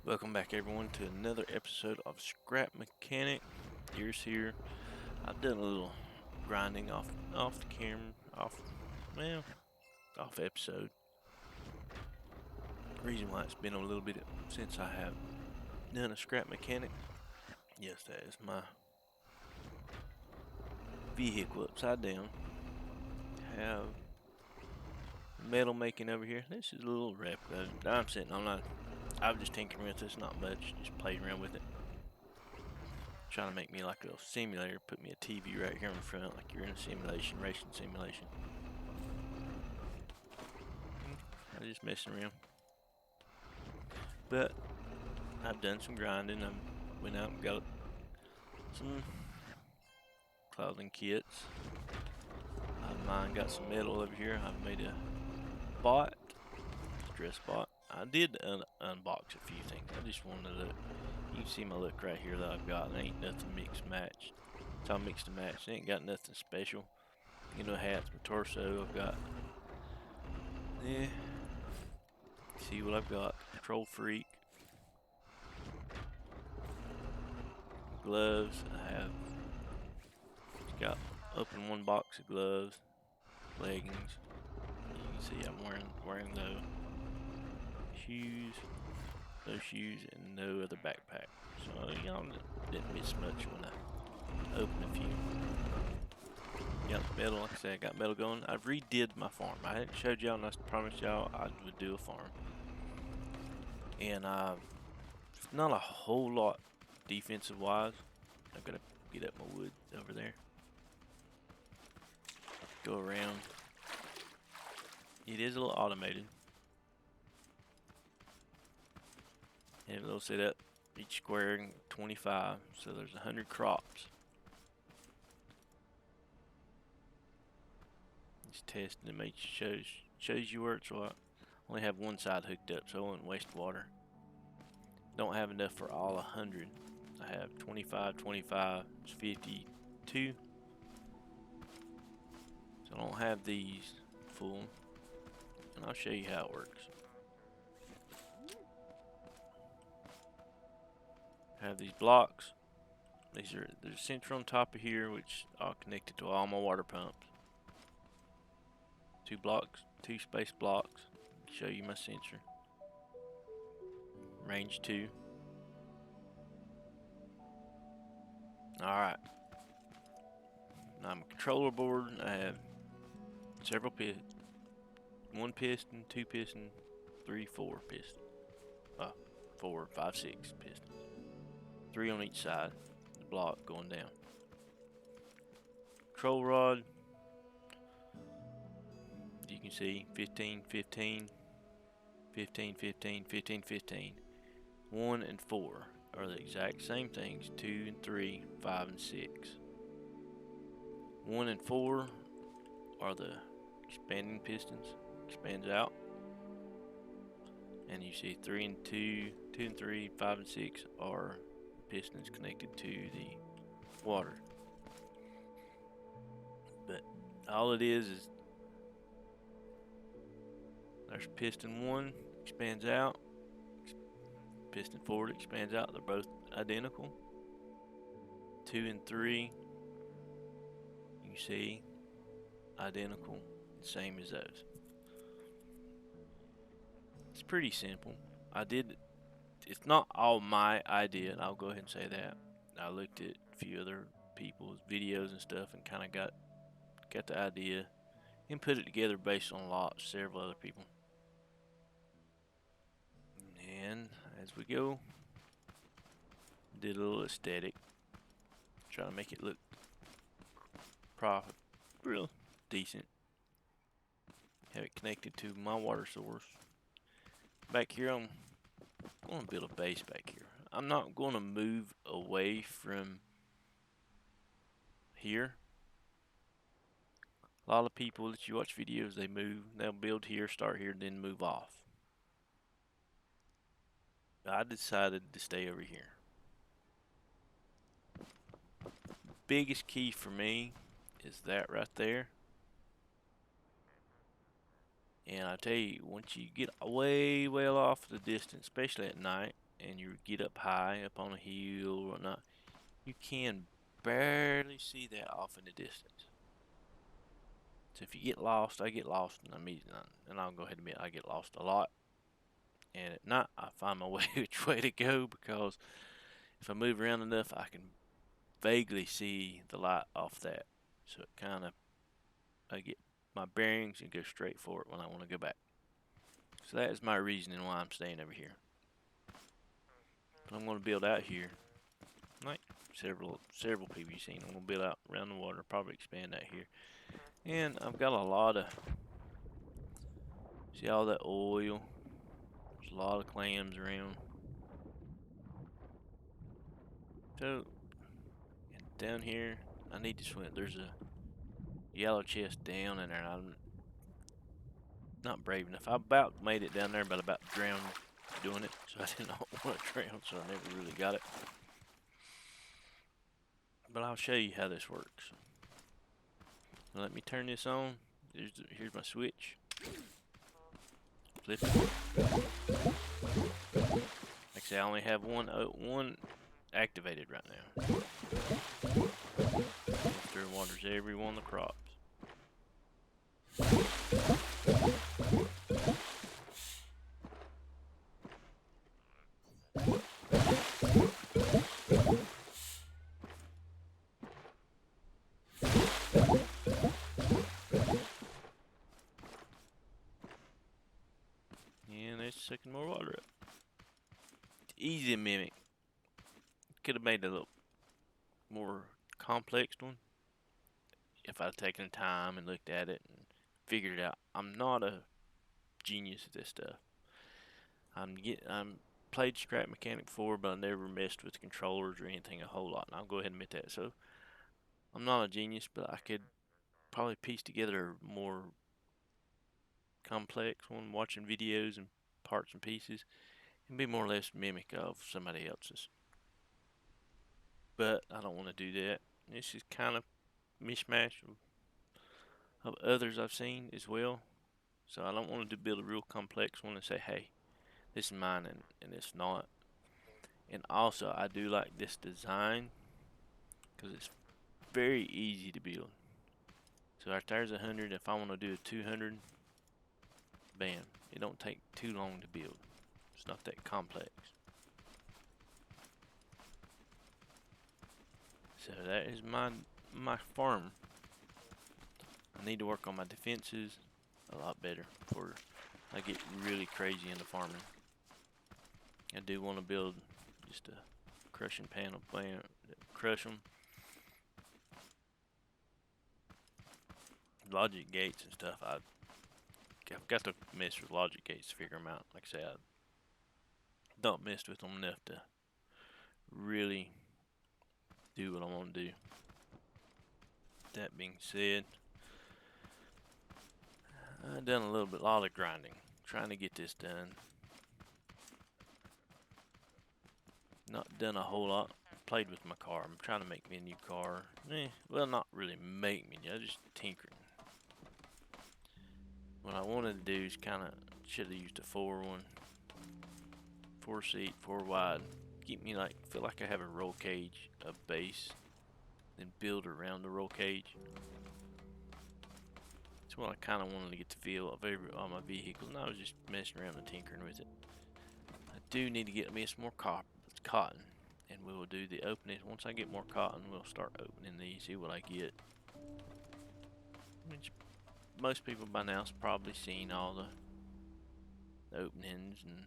Welcome back everyone to another episode of Scrap Mechanic. Ears here. I've done a little grinding off the camera, well, off episode. Reason why it's been a little bit since I have done a Scrap Mechanic. Yes, that is my vehicle upside down. Have metal making over here. This is a little replica. I'm sitting on that. I was just tinkering with this, not much, just playing around with it. Trying to make me like a simulator, put me a TV right here in front, like you're in a simulation, racing simulation. I'm just messing around. But I've done some grinding. I went out and got some clothing kits. Mine got some metal over here. I've made a bot, dress bot. I did unbox a few things. I just wanted to look. You can see my look right here that I've got. It ain't nothing mixed matched. It's all mixed and matched. It ain't got nothing special. You know, hats, my torso. I've got. Yeah. See what I've got. Control Freak. Gloves. I have got open one box of gloves. Leggings. You can see I'm wearing those. Shoes. No shoes and no other backpack. So y'all didn't miss much when I opened a few. Got metal, like I said, I got metal going. I redid my farm. I hadn't showed y'all and I promised y'all I would do a farm. And not a whole lot defensive wise. I'm gonna get up my wood over there. Go around. It is a little automated. And it'll set up each square 25, so there's 100 crops. Just testing to make shows you where it's at. Only have one side hooked up, so I won't waste water. Don't have enough for all 100. I have 25, 25, it's 52. So I don't have these full, and I'll show you how it works. I have these blocks. There's a sensor on top of here, which I'll connect it to all my water pumps. Two space blocks. Show you my sensor. Range 2. Alright. Now my controller board, I have several pistons. 1 piston, 2 piston, 3, 4 piston. 4, 5, 6 pistons. 3 on each side. The block going down. Control rod. You can see 15, 15, 15, 15, 15, 15. 1 and 4 are the exact same things. 2 and 3, 5 and 6. 1 and 4 are the expanding pistons. Expands out. And you see 3 and 2, 2 and 3, 5 and 6 are pistons connected to the water. But all it is there's piston 1 expands out, piston 4 expands out. They're both identical. 2 and 3 you see identical, same as those. It's pretty simple. It's not all my idea, and I'll go ahead and say that. I looked at a few other people's videos and stuff and kind of got the idea and put it together based on several other people. And as we go, did a little aesthetic, try to make it look real decent. Have it connected to my water source. Back here, I'm going to build a base back here. I'm not going to move away from here. A lot of people that you watch videos, they'll build here, start here, then move off. I decided to stay over here. Biggest key for me is that right there. And I tell you, once you get way well off the distance, especially at night, and you get up high, up on a hill or whatnot, you can barely see that off in the distance. So if you get lost, I get lost, and I'll go ahead and admit I get lost a lot. And at night, I find my way which way to go, because if I move around enough, I can vaguely see the light off that. So it kind of, I get my bearings and go straight for it when I want to go back. So that is my reasoning why I'm staying over here. But I'm going to build out here, like several people you've seen. I'm going to build out around the water, probably expand out here. And I've got a lot of, see all that oil? There's a lot of clams around. So, and down here, I need to swim. There's a yellow chest down in there. I'm not brave enough. I about made it down there, but about drowned doing it. So I did not want to drown, so I never really got it. But I'll show you how this works. Now let me turn this on. Here's my switch. Flip it. Like I say, I only have one activated right now. Filter waters every one of the crops. And it's sucking more water up. It's easy to mimic. Could have made a little more complex one if I'd taken the time and looked at it and figured it out. I'm not a genius at this stuff. I'm played Scrap Mechanic before, but I never messed with controllers or anything a whole lot, and I'll go ahead and admit that. So I'm not a genius, but I could probably piece together a more complex one, watching videos and parts and pieces, and be more or less mimic of somebody else's. But I don't want to do that. This is kind of mishmash of others I've seen as well. So I don't want to build a real complex one and say, hey, this is mine, and it's not. And also, I do like this design because it's very easy to build. So right there's 100. If I want to do a 200, bam. It don't take too long to build. It's not that complex. So that is my farm. I need to work on my defenses a lot better before I get really crazy into farming. I do want to build just a crushing panel plant, crush them. Logic gates and stuff, I've got to mess with logic gates to figure them out. Like I said, I don't mess with them enough to really do what I want to do. That being said, I've done a lot of grinding, trying to get this done. Not done a whole lot. Played with my car. I'm trying to make me a new car. Well, not really make me, I just tinkering. What I wanted to do is should have used a 4 seat, 4 wide. Keep me feel like I have a roll cage, a base, then build around the roll cage. That's what I kind of wanted to get the feel of all my vehicles, and I was just messing around and tinkering with it. I do need to get me some more cotton, and we will do the opening. Once I get more cotton, we'll start opening these, see what I get. Which most people by now has probably seen all the openings, and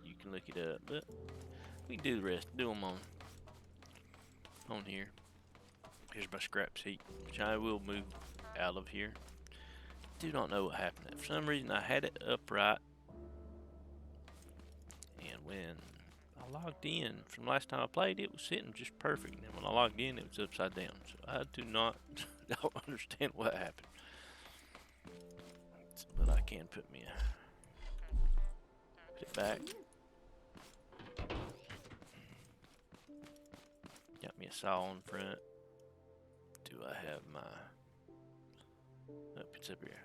you can look it up, but we can do the rest. Do them on here. Here's my scrap seat, which I will move out of here. Do not know what happened. For some reason, I had it upright, and when I logged in from last time I played, it was sitting just perfect. And when I logged in, it was upside down. So I don't understand what happened. But I can put it back. Got me a saw in front. Do I have my? Nope, it's up here.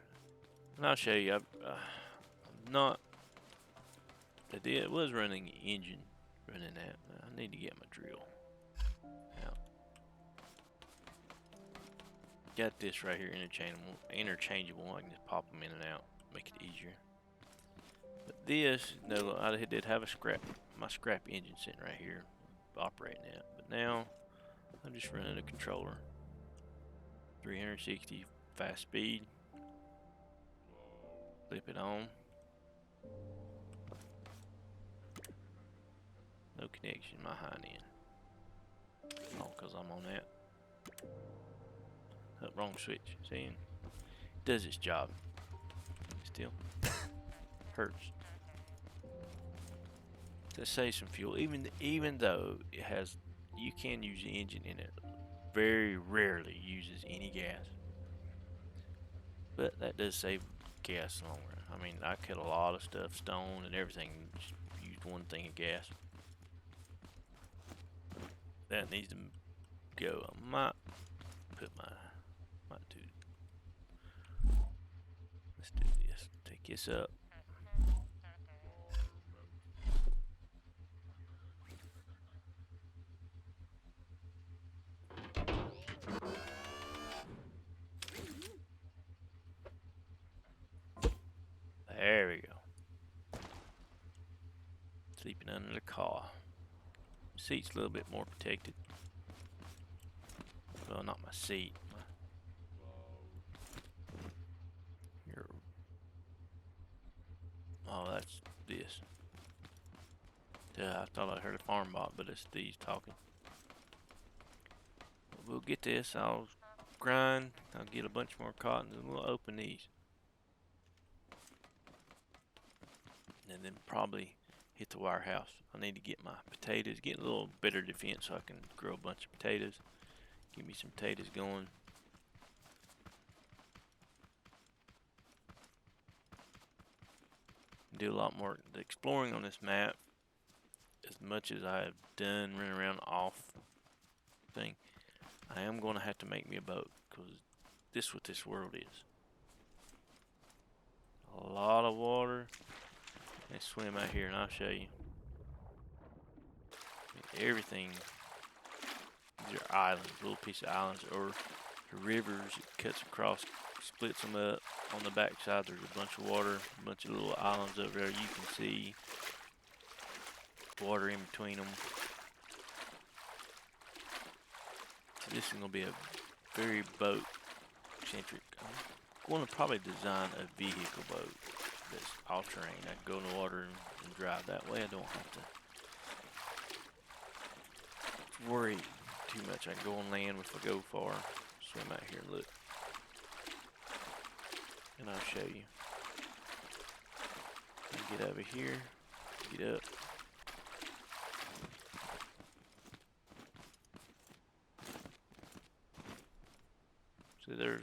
And I'll show you. I'm not It was running an engine running that. I need to get my drill out. Got this right here, interchangeable. I can just pop them in and out, make it easier. But this, no, I did have my scrap engine sitting right here, operating it. But now, I'm just running a controller. 360 fast speed. Flip it on. No connection, my hind end. Oh, because I'm on that. Oh, wrong switch. See? It does its job. Still hurts. To save some fuel, even though it has, you can use the engine in it. Very rarely uses any gas. But that does save gas in the long run. I mean, I cut a lot of stuff, stone and everything, just used one thing of gas. That needs to go. I might put might do. Let's do this. Take this up. There we go. Sleeping under the car. Seat's a little bit more protected. Well, not my seat. Oh, that's this. I thought I heard a Farmbot, but it's these talking. We'll get this. I'll grind. I'll get a bunch more cotton and we'll open these. And then probably hit the warehouse. I need to get my potatoes, get a little better defense so I can grow a bunch of potatoes. Give me some potatoes going. Do a lot more exploring on this map. As much as I have done running around off thing, I am going to have to make me a boat because this is what this world is. A lot of water. Let's swim out here and I'll show you. Everything. These are islands, little piece of islands, or the rivers. It cuts across, splits them up. On the back side, there's a bunch of water, a bunch of little islands over there. You can see water in between them. So this is going to be a very boat centric. I'm going to probably design a vehicle boat that's all terrain. I can go in the water and drive that way. I don't have to worry too much. I can go on land if I go far. Swim out here and look. And I'll show you. Get over here. Get up. So there's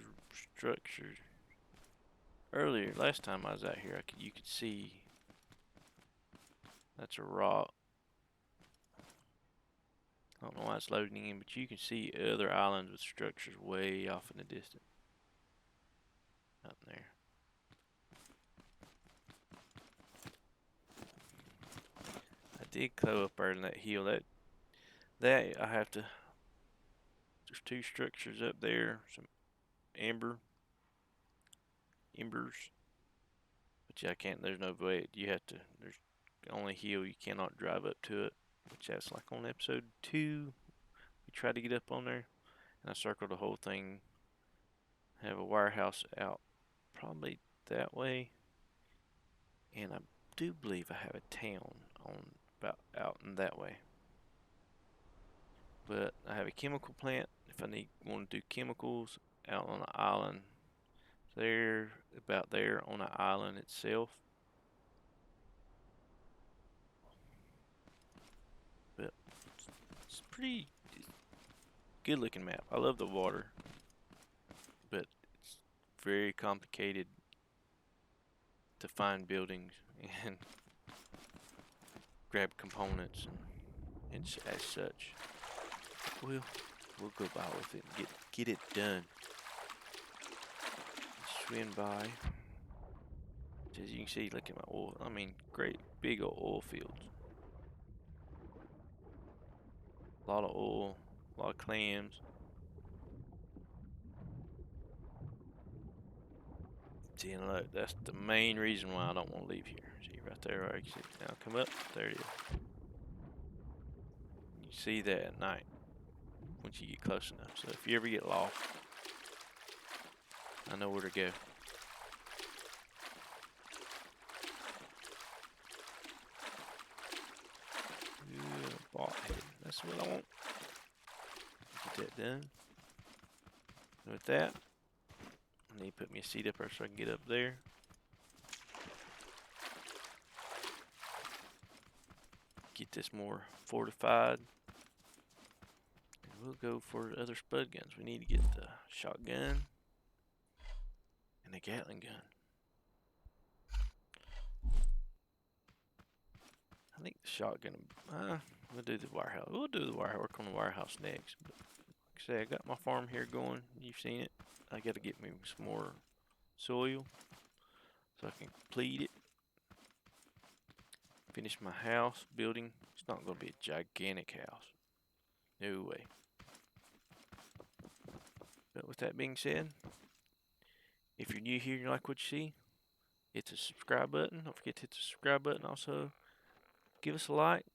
structures. Earlier, last time I was out here, you could see that's a rock. I don't know why it's loading in, but you can see other islands with structures way off in the distance. Out there. I did go up there in that hill. That I have to. There's two structures up there. Some embers. But yeah, I can't. There's no way. You have to. There's only hill. You cannot drive up to it. Which that's like on episode 2. We tried to get up on there, and I circled the whole thing. Have a warehouse out probably that way, and I do believe I have a town on about out in that way. But I have a chemical plant if I want to do chemicals out on the island. There, about there on the island itself. But it's pretty good looking map. I love the water, but it's very complicated to find buildings and grab components and as such. We'll go by with it and get it done. Swim by. As you can see, look at my oil. I mean, great big oil fields. A lot of oil, a lot of clams. See, and look, that's the main reason why I don't want to leave here. See, right there, right? See, now come up. There it is. You see that at night once you get close enough. So if you ever get lost, I know where to go. Ooh, bot head. That's what I want. Get that done. And with that, I need to put me a seat up there so I can get up there. Get this more fortified. And we'll go for the other spud guns. We need to get the shotgun and the Gatling gun. I think the shotgun, we'll do the warehouse. We'll do the work on the warehouse next. But like I say, I got my farm here going. You've seen it. I got to get me some more soil so I can complete it. Finish my house building. It's not going to be a gigantic house. No way. But with that being said, if you're new here and you like what you see, hit the subscribe button. Don't forget to hit the subscribe button. Also, give us a like,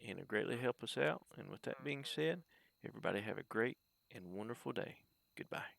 and it'll greatly help us out. And with that being said, everybody have a great and wonderful day. Goodbye.